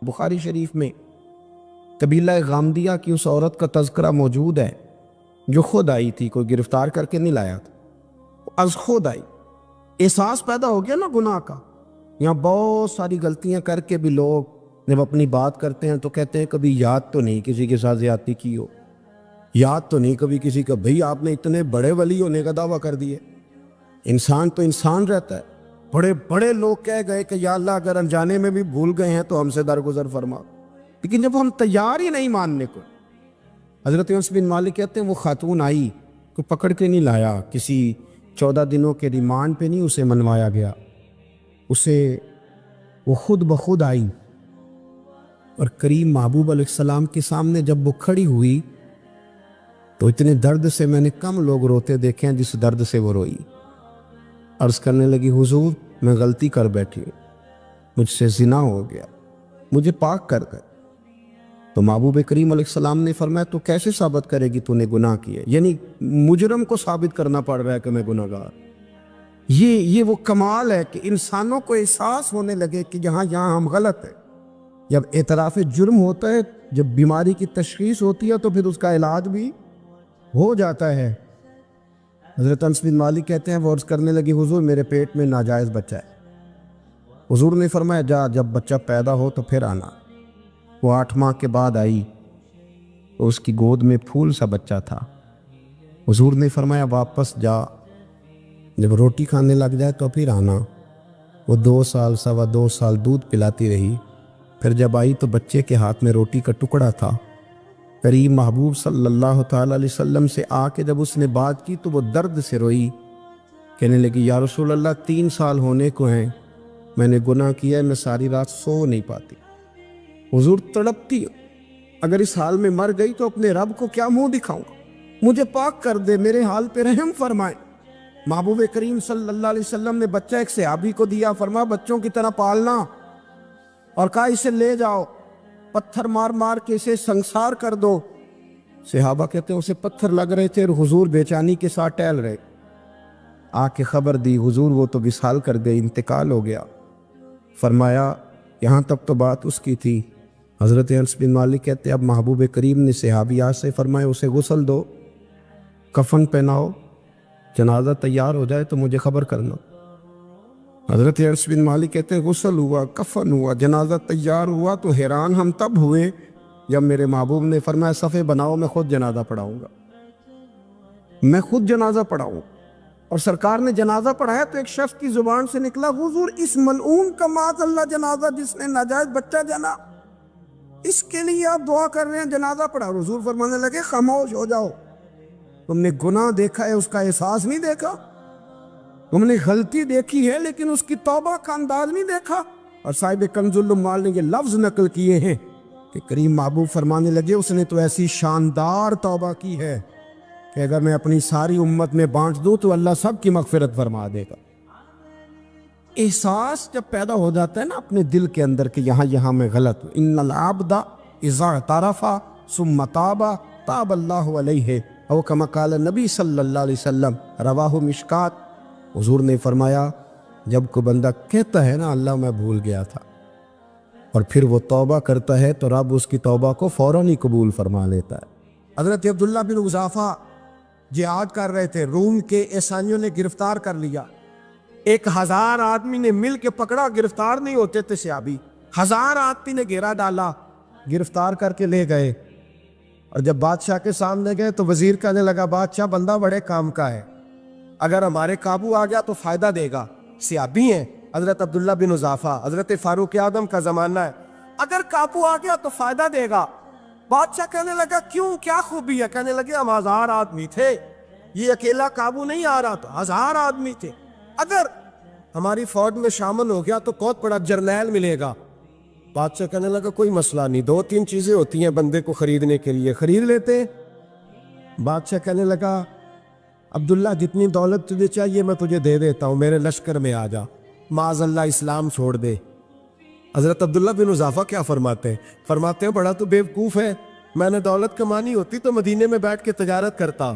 بخاری شریف میں قبیلہ غامدیہ کی اس عورت کا تذکرہ موجود ہے جو خود آئی تھی، کوئی گرفتار کر کے نہیں لایا تھا، از خود آئی۔ احساس پیدا ہو گیا نا گناہ کا۔ یہاں بہت ساری غلطیاں کر کے بھی لوگ جب اپنی بات کرتے ہیں تو کہتے ہیں کبھی یاد تو نہیں کسی کے ساتھ زیادتی کی ہو، یاد تو نہیں کبھی کسی کا، بھئی آپ نے اتنے بڑے ولی ہونے کا دعویٰ کر دیے۔ انسان تو انسان رہتا ہے۔ بڑے بڑے لوگ کہہ گئے کہ یا اللہ اگر انجانے میں بھی بھول گئے ہیں تو ہم سے درگزر فرما، لیکن جب ہم تیار ہی نہیں ماننے کو۔ حضرت انس بن مالک کہتے ہیں وہ خاتون آئی، کوئی پکڑ کے نہیں لایا، کسی 14 دنوں کے ریمانڈ پہ نہیں اسے منوایا گیا، اسے وہ خود بخود آئی، اور کریم محبوب علیہ السلام کے سامنے جب وہ کھڑی ہوئی تو اتنے درد سے میں نے کم لوگ روتے دیکھے ہیں جس درد سے وہ روئی۔ عرض کرنے لگی حضور میں غلطی کر بیٹھی ہوں، مجھ سے زنا ہو گیا، مجھے پاک کر دے۔ تو محبوب کریم علیہ السلام نے فرمایا تو کیسے ثابت کرے گی تو نے گناہ کیا؟ یعنی مجرم کو ثابت کرنا پڑ رہا ہے کہ میں گناہ گار۔ یہ وہ کمال ہے کہ انسانوں کو احساس ہونے لگے کہ یہاں ہم غلط ہیں۔ جب اعتراف جرم ہوتا ہے، جب بیماری کی تشخیص ہوتی ہے تو پھر اس کا علاج بھی ہو جاتا ہے۔ حضرت انس بن مالک کہتے ہیں وہ عرض کرنے لگی حضور میرے پیٹ میں ناجائز بچہ ہے۔ حضور نے فرمایا جا جب بچہ پیدا ہو تو پھر آنا۔ وہ 8 ماہ کے بعد آئی تو اس کی گود میں پھول سا بچہ تھا۔ حضور نے فرمایا واپس جا، جب روٹی کھانے لگ جائے تو پھر آنا۔ وہ 2 سال 2.25 سال دودھ پلاتی رہی، پھر جب آئی تو بچے کے ہاتھ میں روٹی کا ٹکڑا تھا۔ کریم محبوب صلی اللہ تعالی علیہ وسلم سے آ کے جب اس نے بات کی تو وہ درد سے روئی، کہنے لگی یا رسول اللہ 3 سال ہونے کو ہیں، میں نے گناہ کیا ہے، میں ساری رات سو نہیں پاتی۔ حضور تڑپتی، اگر اس حال میں مر گئی تو اپنے رب کو کیا منہ دکھاؤں گا، مجھے پاک کر دے، میرے حال پہ رحم فرمائے۔ محبوب کریم صلی اللہ علیہ وسلم نے بچہ ایک صحابی کو دیا، فرمایا بچوں کی طرح پالنا، اور کہا اسے لے جاؤ، پتھر مار مار کے اسے سنسار کر دو۔ صحابہ کہتے ہیں اسے پتھر لگ رہے تھے اور حضور بے چینی کے ساتھ ٹہل رہے۔ آ کے خبر دی حضور وہ تو وصال کر گئے، انتقال ہو گیا۔ فرمایا یہاں تک تو بات اس کی تھی۔ حضرت انس بن مالک کہتے ہیں اب محبوب کریم نے صحابیات سے فرمایا اسے غسل دو، کفن پہناؤ، جنازہ تیار ہو جائے تو مجھے خبر کرنا۔ حضرت انس بن مالک کہتے ہیں غسل ہوا، کفن ہوا، جنازہ تیار ہوا تو حیران ہم تب ہوئے جب میرے محبوب نے فرمایا صفے بناؤ، میں خود جنازہ پڑھاؤں گا، میں خود جنازہ پڑھاؤں۔ اور سرکار نے جنازہ پڑھایا تو ایک شخص کی زبان سے نکلا حضور اس ملعون کا معاذ اللہ جنازہ جس نے ناجائز بچہ جنا، اس کے لیے آپ دعا کر رہے ہیں، جنازہ پڑھا۔ حضور فرمانے لگے خاموش ہو جاؤ، تم نے گناہ دیکھا ہے، اس کا احساس نہیں دیکھا، تم نے غلطی دیکھی ہے لیکن اس کی توبہ کا انداز نہیں دیکھا۔ اور صاحب کنز العمال نے یہ لفظ نقل کیے ہیں کہ کریم محبوب فرمانے لگے اس نے تو ایسی شاندار توبہ کی ہے کہ اگر میں اپنی ساری امت میں بانٹ دوں تو اللہ سب کی مغفرت فرما دے گا۔ احساس جب پیدا ہو جاتا ہے نا اپنے دل کے اندر کہ یہاں میں غلط ہوں، ان العبد اذا اعترف ثم تاب تاب اللہ علیہ او کما قال نبی صلی اللہ علیہ وسلم، رواہ مشکات۔ حضور نے فرمایا جب کوئی بندہ کہتا ہے نا اللہ میں بھول گیا تھا، اور پھر وہ توبہ کرتا ہے تو رب اس کی توبہ کو فوراً ہی قبول فرما لیتا ہے۔ حضرت عبداللہ بن حذافہ جہاد کر رہے تھے، روم کے عیسائیوں نے گرفتار کر لیا، 1000 آدمی نے مل کے پکڑا، گرفتار نہیں ہوتے تھے صحابی، 1000 آدمی نے گھیرا ڈالا، گرفتار کر کے لے گئے۔ اور جب بادشاہ کے سامنے گئے تو وزیر کہنے لگا بادشاہ بندہ بڑے کام کا ہے، اگر ہمارے قابو آ گیا تو فائدہ دے گا، صحابی ہیں حضرت عبداللہ بن حذافہ، حضرت فاروق اعظم کا زمانہ ہے، اگر قابو آ گیا تو فائدہ دے گا۔ بادشاہ کہنے لگا کیوں، کیا خوبی ہے؟ کہنے لگے ہم 1000 آدمی تھے، یہ اکیلا قابو نہیں آ رہا، تو 1000 آدمی تھے، اگر ہماری فوج میں شامل ہو گیا تو بہت بڑا جرنیل ملے گا۔ بادشاہ کہنے لگا کوئی مسئلہ نہیں، 2-3 چیزیں ہوتی ہیں بندے کو خریدنے کے لیے، خرید لیتے۔ بادشاہ کہنے لگا عبداللہ جتنی دولت تجھے چاہیے میں تجھے دے دیتا ہوں، میرے لشکر میں آ جا، معاذ اللہ اسلام چھوڑ دے۔ حضرت عبداللہ بن حذافہ کیا فرماتے ہیں بڑا تو بیوقوف ہے، میں نے دولت کمانی ہوتی تو مدینے میں بیٹھ کے تجارت کرتا،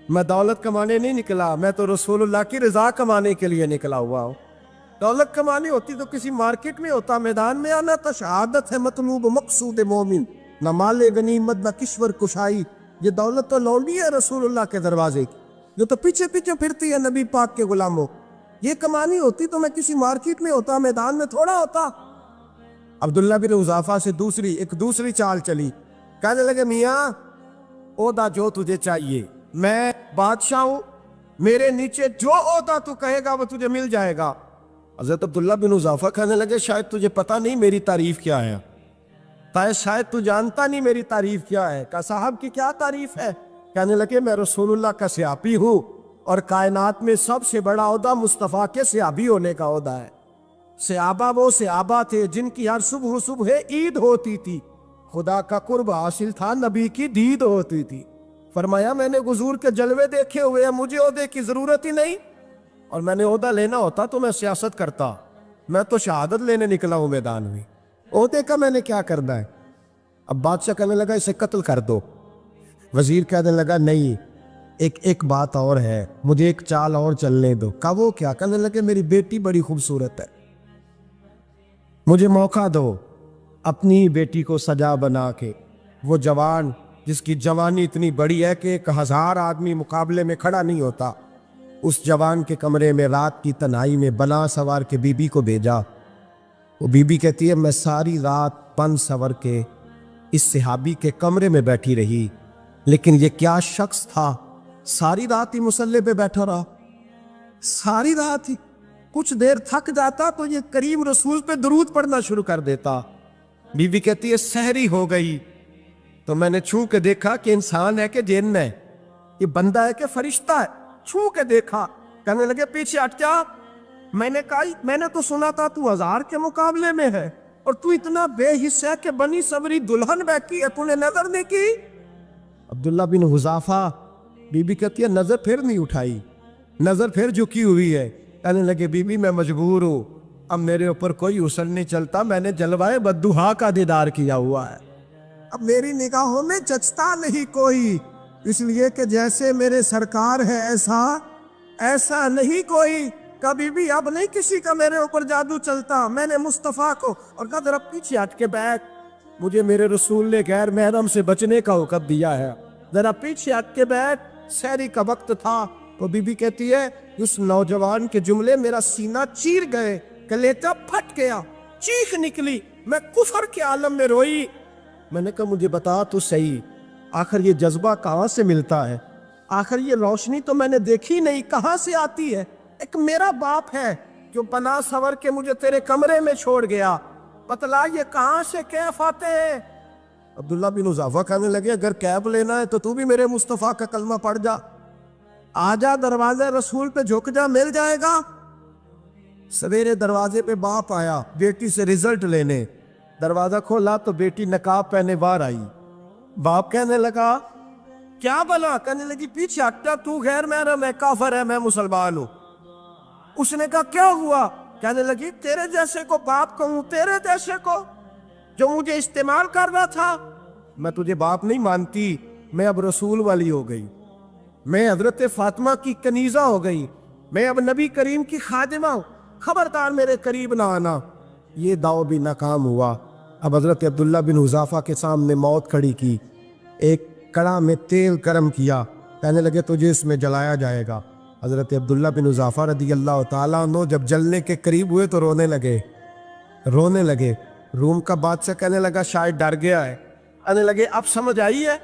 میں دولت کمانے نہیں نکلا، میں تو رسول اللہ کی رضا کمانے کے لیے نکلا ہوا ہوں۔ دولت کمانی ہوتی تو کسی مارکیٹ میں ہوتا، میدان میں آنا تھا۔ شہادت ہے مطلوب مقصود مومن، نہ مال غنیمت نہ کشور کشائی۔ یہ دولت تو لونڈی ہے رسول اللہ کے دروازے کی، جو تو پیچھے پیچھے پھرتی ہے نبی پاک کے غلاموں۔ یہ کمانی ہوتی تو میں کسی مارکیٹ میں ہوتا، میدان میں تھوڑا ہوتا۔ عبداللہ بن حذافہ سے دوسری چال چلی۔ کہنے لگے میاں عہدہ جو تجھے چاہیے، میں بادشاہ ہوں، میرے نیچے جو عہدہ تو کہے گا وہ تجھے مل جائے گا۔ حضرت عبداللہ بن حذافہ کہنے لگے شاید تجھے پتہ نہیں میری تعریف کیا ہے، شاید تو جانتا نہیں میری تعریف کیا ہے۔ کہا صاحب کی کیا تعریف ہے؟ کہنے لگے میں رسول اللہ کا صحابی ہوں، اور کائنات میں سب سے بڑا عہدہ مصطفیٰ کے صحابی ہونے کا عہدہ ہے۔ صحابہ وہ صحابہ تھے جن کی ہر صبح عید ہوتی تھی، خدا کا قرب حاصل تھا، نبی کی دید ہوتی تھی۔ فرمایا میں نے حضور کے جلوے دیکھے ہوئے ہیں، مجھے عہدے کی ضرورت ہی نہیں، اور میں نے عہدہ لینا ہوتا تو میں سیاست کرتا، میں تو شہادت لینے نکلا ہوں میدان میں، عہدے کا میں نے کیا کرنا ہے؟ اب بادشاہ کہنے لگا اسے قتل کر دو۔ وزیر کہنے لگا نہیں، ایک بات اور ہے، مجھے ایک چال اور چلنے دو۔ کہا وہ کیا؟ کہنے لگے میری بیٹی بڑی خوبصورت ہے، مجھے موقع دو اپنی بیٹی کو سجا بنا کے، وہ جوان جس کی جوانی اتنی بڑی ہے کہ 1000 آدمی مقابلے میں کھڑا نہیں ہوتا، اس جوان کے کمرے میں رات کی تنہائی میں بنا سوار کے بی بی کو بھیجا۔ وہ بی بی کہتی ہے میں ساری رات بن سور کے اس صحابی کے کمرے میں بیٹھی رہی، لیکن یہ کیا شخص تھا، ساری رات ہی مصلے پہ بیٹھا رہا، ساری رات ہی۔ کچھ دیر تھک جاتا تو یہ کریم رسول پہ درود پڑھنا شروع کر دیتا۔ بی بی کہتی ہے سحری ہو گئی تو میں نے چھو کے دیکھا کہ انسان ہے کہ جن ہے، یہ بندہ ہے کہ فرشتہ ہے، چھو کے دیکھا۔ کہنے لگے پیچھے ہٹ جا۔ میں نے کہا میں نے تو سنا تھا تو 1000 کے مقابلے میں ہے، اور تو اتنا بے حس ہے کہ بنی صبری دلہن بیٹھی ہے، تو نے نظر نہیں کی؟ عبداللہ بن حذافہ، بی بی کہتی ہے نظر پھر نہیں اٹھائی، نظر پھر جھکی ہوئی ہے۔ کہنے لگے بی بی میں مجبور ہوں، اب میرے اوپر کوئی حسن نہیں چلتا، میں نے جلوائے بدوہا کا دیدار کیا ہوا ہے، اب میری نگاہوں میں جچتا نہیں کوئی، اس لیے کہ جیسے میرے سرکار ہے ایسا نہیں کوئی، کبھی بھی اب نہیں کسی کا میرے اوپر جادو چلتا۔ میں نے مصطفیٰ کو اور کہا ذرا پیچھے ہٹ کے بیٹھ، مجھے میرے رسول نے غیر محرم سے بچنے کا حکم دیا ہے، ذرا پیچھے ہٹ کے بیٹھ۔ سحری کا وقت تھا تو بی بی کہتی ہے اس نوجوان کے جملے میرا سینہ چیر گئے، کلیجہ پھٹ گیا، چیخ نکلی، میں کفر کے عالم میں روئی۔ میں نے کہا مجھے بتا تو صحیح، آخر یہ جذبہ کہاں سے ملتا ہے؟ آخر یہ روشنی تو میں نے دیکھی نہیں، کہاں سے آتی ہے؟ ایک میرا باپ ہے جو بنا سور کے مجھے تیرے کمرے میں چھوڑ گیا، بتلا یہ کہاں سے کیف آتے ہیں؟ عبداللہ بن حذافہ کہنے لگے اگر کیف لینا ہے تو بھی میرے مصطفیٰ کا کلمہ پڑھ جا، آ جا دروازے رسول پہ جھک جا، مل جائے گا۔ سویرے دروازے پہ باپ آیا بیٹی سے رزلٹ لینے، دروازہ کھولا تو بیٹی نقاب پہنے باہر آئی۔ باپ کہنے لگا کیا بلا؟ کہنے لگی پیچھے ہٹا، تو غیر محرم ہے، کافر ہے، میں مسلمان ہوں۔ اس نے کہا کیا ہوا؟ کہنے لگی تیرے جیسے کو باپ کہوں، تیرے جیسے کو جو مجھے استعمال کر رہا تھا؟ میں تجھے باپ نہیں مانتی، میں اب رسول والی ہو گئی، میں حضرت فاطمہ کی کنیزہ ہو گئی، میں اب نبی کریم کی خادمہ ہوں، خبردار میرے قریب نہ آنا۔ یہ داؤ بھی ناکام ہوا۔ اب حضرت عبداللہ بن حذافہ کے سامنے موت کھڑی کی، ایک کڑا میں تیل گرم کیا، کہنے لگے تجھے اس میں جلایا جائے گا۔ حضرت عبداللہ بن حذافہ رضی اللہ تعالیٰ عنہ جب جلنے کے قریب ہوئے تو رونے لگے۔ روم کا بادشاہ کہنے لگا شاید ڈر گیا ہے، کہنے لگے اب سمجھ آئی ہے،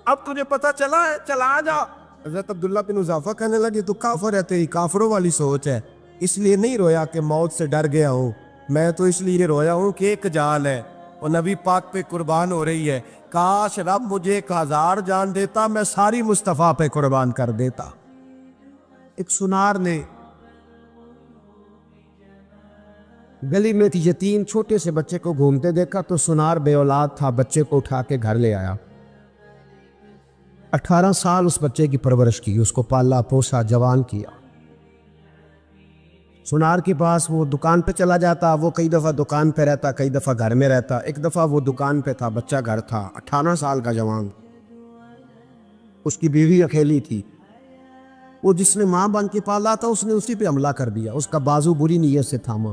اب تجھے پتہ چلا ہے، چلا جا۔ حضرت عبداللہ بن حذافہ کہنے لگے تو کافر ہے، تیری کافروں والی سوچ ہے، اس لیے نہیں رویا کہ موت سے ڈر گیا ہوں، میں تو اس لیے رویا ہوں کہ ایک جان ہے وہ نبی پاک پہ قربان ہو رہی ہے، کاش رب مجھے 1000 جان دیتا، میں ساری مصطفیٰ پہ قربان کر دیتا۔ ایک سنار نے گلی میں یتیم چھوٹے سے بچے کو گھومتے دیکھا تو سنار بے اولاد تھا، بچے کو اٹھا کے گھر لے آیا، 18 سال اس بچے کی پرورش کی، اس کو پالا پوسا، جوان کیا۔ سنار کے پاس وہ دکان پہ چلا جاتا، وہ کئی دفعہ دکان پہ رہتا، کئی دفعہ گھر میں رہتا۔ ایک دفعہ وہ دکان پہ تھا، بچہ گھر تھا، 18 سال کا جوان، اس کی بیوی اکیلی تھی۔ وہ جس نے ماں بن کے پالا تھا اس نے اسی پہ حملہ کر دیا، اس کا بازو بری نیت سے تھاما۔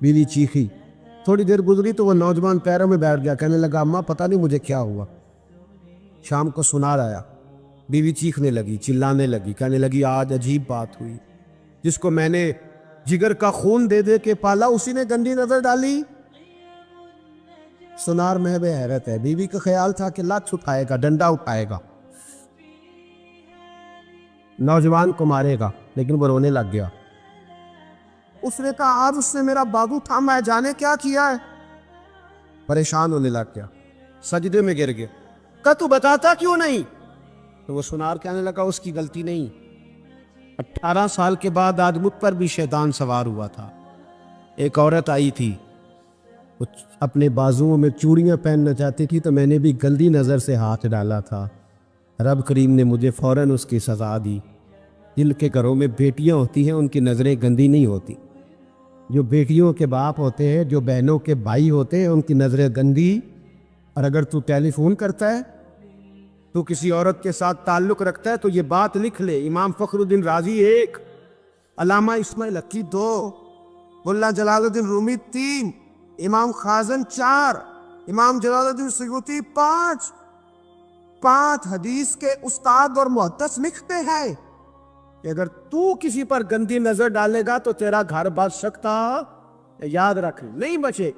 بیوی چیخی، تھوڑی دیر گزری تو وہ نوجوان پیروں میں بیٹھ گیا، کہنے لگا اماں پتہ نہیں مجھے کیا ہوا۔ شام کو سنار آیا، بیوی چیخنے لگی، چلانے لگی، کہنے لگی آج عجیب بات ہوئی، جس کو میں نے جگر کا خون دے دے کے پالا اسی نے گندی نظر ڈالی۔ سنار محب حیرت ہے، بیوی کا خیال تھا کہ لات اٹھائے گا، ڈنڈا اٹھائے گا، نوجوان کو مارے گا، لیکن وہ رونے لگ گیا۔ اس نے کہا آج اس نے میرا بازو تھاما ہے، جانے کیا کیا ہے۔ پریشان ہونے لگ گیا، سجدے میں گر گیا، کہا تو بتاتا کیوں نہیں؟ تو وہ سنار کہنے لگا اس کی غلطی نہیں، 18 سال کے بعد آج مجھ پر بھی شیطان سوار ہوا تھا۔ ایک عورت آئی تھی، وہ اپنے بازوؤں میں چوڑیاں پہننا چاہتی تھی تو میں نے بھی گندی نظر سے ہاتھ ڈالا تھا، رب کریم نے مجھے فوراً اس کی سزا دی۔ جن کے گھروں میں بیٹیاں ہوتی ہیں ان کی نظریں گندی نہیں ہوتی، جو بیٹیوں کے باپ ہوتے ہیں، جو بہنوں کے بھائی ہوتے ہیں، ان کی نظریں گندی۔ اور اگر تو ٹیلی فون کرتا ہے، تو کسی عورت کے ساتھ تعلق رکھتا ہے تو یہ بات لکھ لے، امام فخر الدین رازی 1، علامہ اسماعیل حقی 2، ملا جلال الدین رومی 3، امام خازن 4، امام جلال الدین سیوطی 5 حدیث کے استاد اور محدث لکھتے ہیں کہ اگر تو کسی پر گندی نظر ڈالے گا تو تیرا گھر بچ سکتا، یاد رکھ نہیں بچے،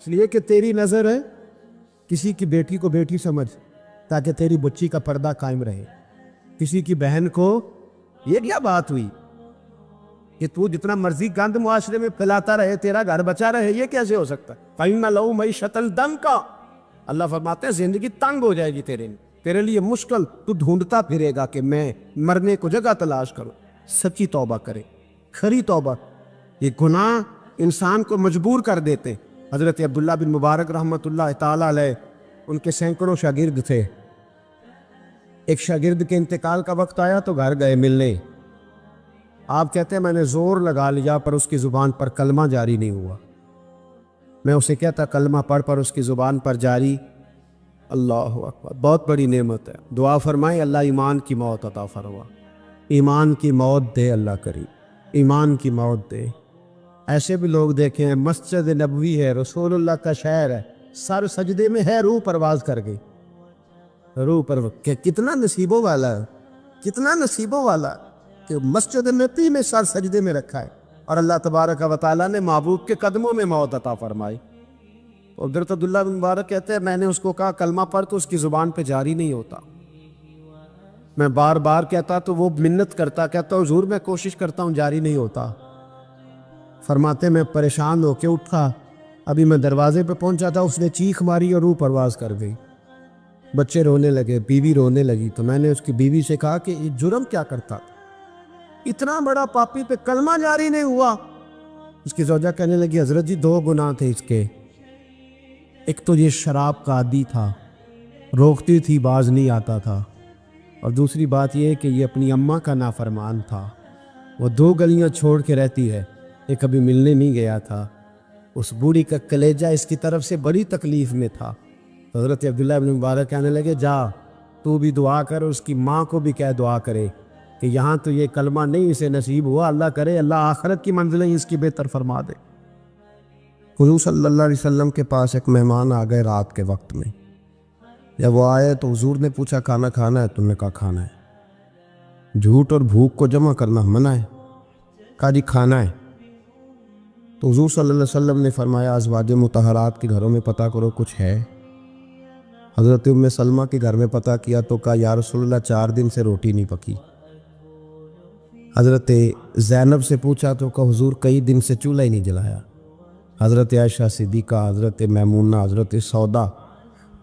اس لیے کہ تیری نظر ہے، کسی کی بیٹی کو بیٹی سمجھ تاکہ تیری بچی کا پردہ قائم رہے، کسی کی بہن کو، یہ کیا بات ہوئی کہ تو جتنا مرضی گند معاشرے میں پھیلاتا رہے تیرا گھر بچا رہے، یہ کیسے ہو سکتا ہے؟ فَإِنَّ لَهُ مَعِيشَةً ضَنْكَ، اللہ فرماتے ہیں زندگی تنگ ہو جائے گی تیرے لیے مشکل، تو ڈھونڈتا پھرے گا کہ میں مرنے کو جگہ تلاش کروں۔ سچی توبہ کرے، کھری توبہ۔ یہ گناہ انسان کو مجبور کر دیتے۔ حضرت عبداللہ بن مبارک رحمۃ اللہ تعالیٰ علیہ، ان کے سینکڑوں شاگرد تھے، ایک شاگرد کے انتقال کا وقت آیا تو گھر گئے ملنے۔ آپ کہتے ہیں میں نے زور لگا لیا پر اس کی زبان پر کلمہ جاری نہیں ہوا۔ میں اسے کہتا کلمہ پڑھ پر اس کی زبان پر جاری۔ اللہ اکبر، بہت بڑی نعمت ہے، دعا فرمائیں اللہ ایمان کی موت عطا فرما، ایمان کی موت دے اللہ کریم، ایمان کی موت دے۔ ایسے بھی لوگ دیکھیں ہیں، مسجد نبوی ہے، رسول اللہ کا شہر ہے، سر سجدے میں ہے، روح پرواز کر گئی، روح پر کتنا نصیبوں والا ہے، کتنا نصیبوں والا کہ مسجد نبوی میں سر سجدے میں رکھا ہے، اور اللہ تبارک و تعالیٰ نے محبوب کے قدموں میں موت عطا فرمائی۔ حضرت عبداللہ بن مبارک کہتے ہیں میں نے اس کو کہا کلمہ پڑھ تو اس کی زبان پہ جاری نہیں ہوتا۔ میں بار بار کہتا تو وہ منت کرتا، کہتا حضور میں کوشش کرتا ہوں جاری نہیں ہوتا۔ فرماتے میں پریشان ہو کے اٹھا، ابھی میں دروازے پہ پہنچا تھا، اس نے چیخ ماری اور روح پرواز کر گئی۔ بچے رونے لگے، بیوی رونے لگی، تو میں نے اس کی بیوی سے کہا کہ یہ جرم کیا کرتا تھا، اتنا بڑا پاپی پہ کلمہ جاری نہیں ہوا۔ اس کی زوجہ کہنے لگی حضرت جی 2 گناہ تھے اس کے، ایک تو یہ شراب کا عادی تھا، روکتی تھی باز نہیں آتا تھا، اور دوسری بات یہ کہ یہ اپنی اماں کا نافرمان تھا، وہ 2 گلیاں چھوڑ کے رہتی ہے، یہ کبھی ملنے نہیں گیا تھا، اس بوڑھی کا کلیجہ اس کی طرف سے بڑی تکلیف میں تھا۔ حضرت عبداللہ بن مبارک کہنے لگے جا تو بھی دعا کر، اس کی ماں کو بھی کہہ دعا کرے کہ یہاں تو یہ کلمہ نہیں اسے نصیب ہوا، اللہ کرے اللہ آخرت کی منزلیں اس کی بہتر فرما دے۔ حضور صلی اللہ علیہ وسلم کے پاس ایک مہمان آ گئے رات کے وقت میں، جب وہ آئے تو حضور نے پوچھا کھانا کھانا ہے؟ تم نے کہا کھانا ہے۔ جھوٹ اور بھوک کو جمع کرنا منع ہے، کہا جی کھانا ہے۔ تو حضور صلی اللہ علیہ وسلم نے فرمایا ازواج مطہرات کے گھروں میں پتہ کرو کچھ ہے۔ حضرت ام سلمہ کے گھر میں پتہ کیا تو کہا یا رسول اللہ 4 دن سے روٹی نہیں پکی۔ حضرت زینب سے پوچھا تو کہا حضور کئی دن سے چولہا ہی نہیں جلایا۔ حضرت عائشہ صدیقہ، حضرت میمونہ، حضرت سودا،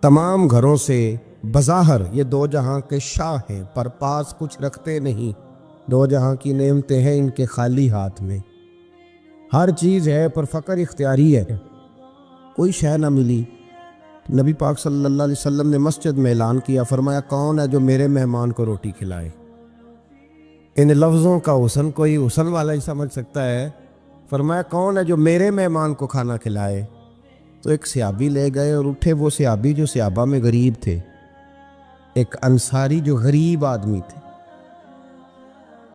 تمام گھروں سے بظاہر یہ 2 جہاں کے شاہ ہیں پر پاس کچھ رکھتے نہیں، 2 جہاں کی نعمتیں ہیں ان کے خالی ہاتھ میں، ہر چیز ہے پر فقر اختیاری ہے، کوئی شے نہ ملی۔ نبی پاک صلی اللہ علیہ وسلم نے مسجد میں اعلان کیا، فرمایا کون ہے جو میرے مہمان کو روٹی کھلائے؟ ان لفظوں کا حسن کوئی حسن والا ہی سمجھ سکتا ہے۔ فرمایا کون ہے جو میرے مہمان کو کھانا کھلائے؟ تو ایک صحابی لے گئے اور اٹھے وہ صحابی جو صحابہ میں غریب تھے، ایک انصاری جو غریب آدمی تھے،